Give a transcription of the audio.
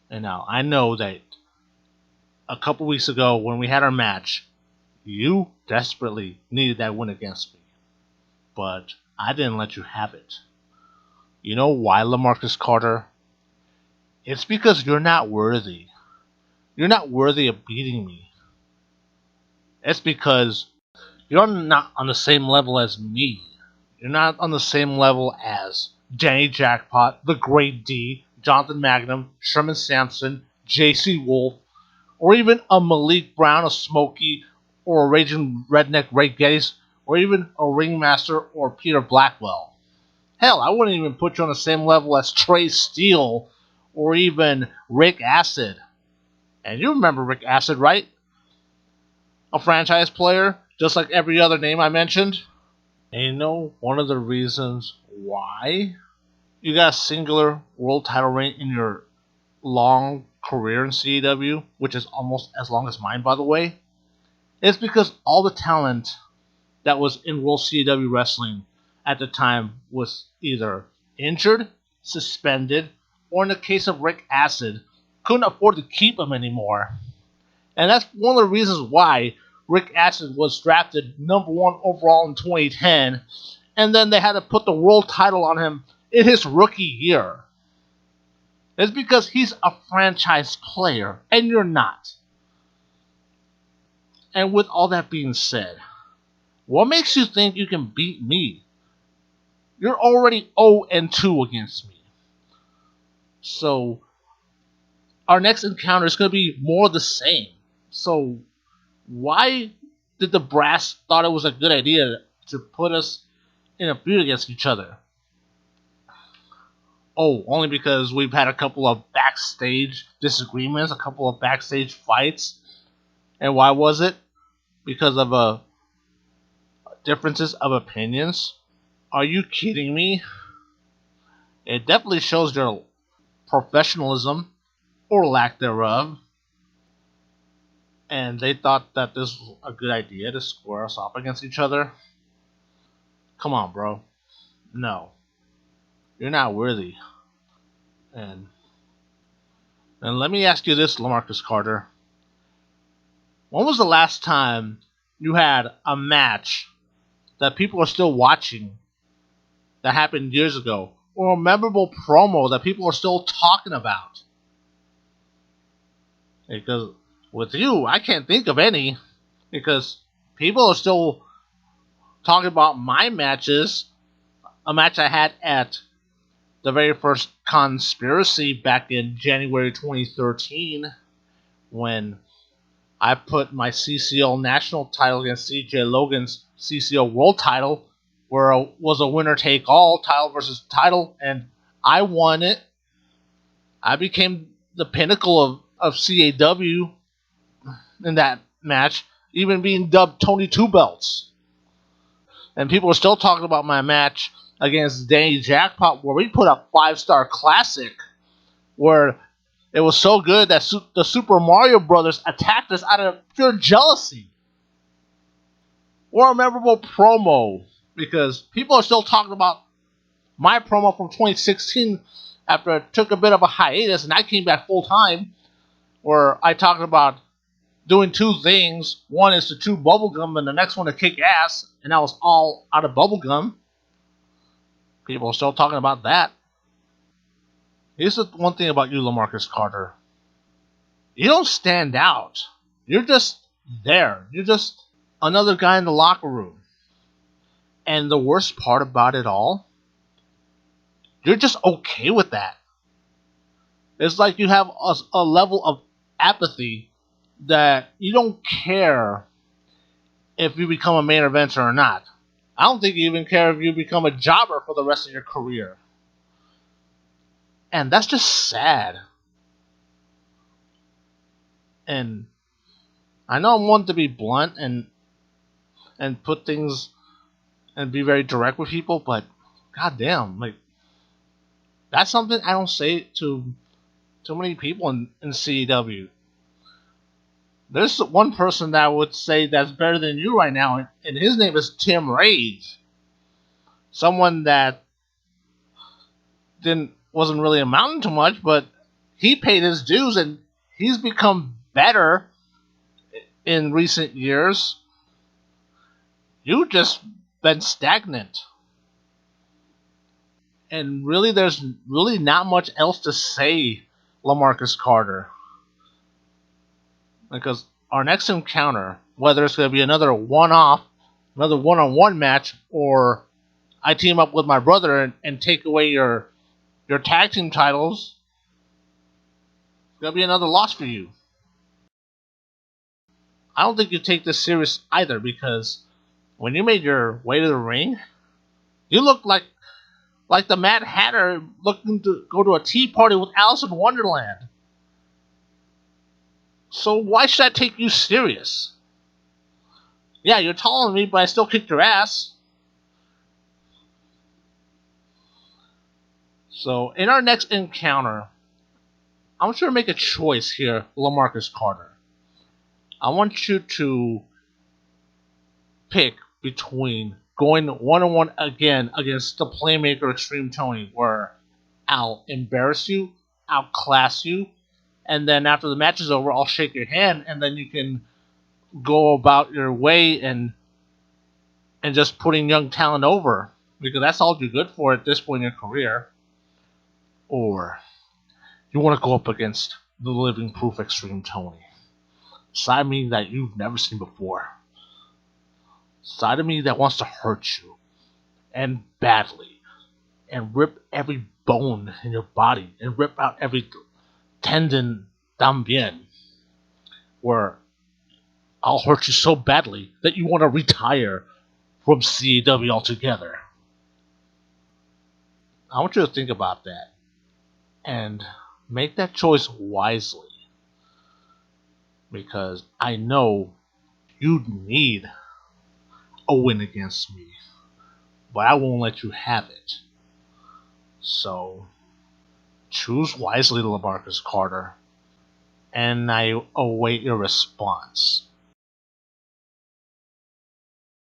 And now I know that a couple weeks ago when we had our match, you desperately needed that win against me. But I didn't let you have it. You know why, LeMarcus Carter? It's because you're not worthy. You're not worthy of beating me. It's because you're not on the same level as me. You're not on the same level as Danny Jackpot, the Great D, Jonathan Magnum, Sherman Sampson, JC Wolf, or even a Malik Brown, a Smokey, or a Raging Redneck Ray Geddes, or even a Ringmaster or Peter Blackwell. Hell, I wouldn't even put you on the same level as Trey Steele or even Rick Acid. And you remember Rick Acid, right? A franchise player, just like every other name I mentioned. And you know one of the reasons why you got a singular world title reign in your long career in CEW, which is almost as long as mine, by the way, is because all the talent that was in World CEW Wrestling at the time was either injured, suspended, or in the case of Rick Acid, couldn't afford to keep him anymore. And that's one of the reasons why Rick Acid was drafted number 1 overall in 2010, and then they had to put the world title on him in his rookie year. It's because he's a franchise player, and you're not. And with all that being said, what makes you think you can beat me? You're already 0-2 against me. So, our next encounter is going to be more the same. So, why did the brass thought it was a good idea to put us in a feud against each other? Oh, only because we've had a couple of backstage disagreements, a couple of backstage fights. And why was it? Because of differences of opinions? Are you kidding me? It definitely shows your professionalism, or lack thereof. And they thought that this was a good idea to square us off against each other. Come on, bro. No. You're not worthy. And let me ask you this, LeMarcus Carter. When was the last time you had a match that people are still watching that happened years ago? Or a memorable promo that people are still talking about? Because with you, I can't think of any. Because people are still talking about my matches. A match I had at the very first Conspiracy back in January 2013 when I put my CCL national title against CJ Logan's CCL world title, where it was a winner take all title versus title, and I won it. I became the pinnacle of CAW in that match, even being dubbed Tony Two Belts. And people are still talking about my match against Danny Jackpot, where we put a 5-star classic, where it was so good that the Super Mario Brothers attacked us out of pure jealousy. Or a memorable promo, because people are still talking about my promo from 2016 after I took a bit of a hiatus and I came back full time, where I talked about doing 2 things. One is to chew bubblegum and the next one to kick ass, and that was all out of bubblegum. People are still talking about that. Here's the one thing about you, LeMarcus Carter. You don't stand out. You're just there. You're just another guy in the locker room. And the worst part about it all, you're just okay with that. It's like you have a level of apathy that you don't care if you become a main eventer or not. I don't think you even care if you become a jobber for the rest of your career. And that's just sad. And I know I'm one to be blunt and put things and be very direct with people, but goddamn, like that's something I don't say to too many people in CEW. There's one person that I would say that's better than you right now, and his name is Tim Rage. Someone that wasn't really amounting to much, but he paid his dues and he's become better in recent years. You just been stagnant. And really, there's really not much else to say, LeMarcus Carter. Because our next encounter, whether it's going to be another one-off, another one-on-one match, or I team up with my brother and take away your tag team titles, it's going to be another loss for you. I don't think you take this serious either, because when you made your way to the ring, you look like the Mad Hatter looking to go to a tea party with Alice in Wonderland. So why should I take you serious? Yeah, you're taller than me, but I still kicked your ass. So in our next encounter, I want you to make a choice here, LeMarcus Carter. I want you to pick between going one-on-one again against the Playmaker XtremeTony, where I'll embarrass you, outclass you, and then after the match is over, I'll shake your hand, and then you can go about your way and just putting young talent over, because that's all you're good for at this point in your career. Or you want to go up against the living proof XtremeTony, side of me that you've never seen before, side of me that wants to hurt you and badly, and rip every bone in your body and rip out every tendon también, where I'll hurt you so badly that you want to retire from CAW altogether. I want you to think about that and make that choice wisely, because I know you need a win against me, but I won't let you have it. So choose wisely, LeMarcus Carter, and I await your response.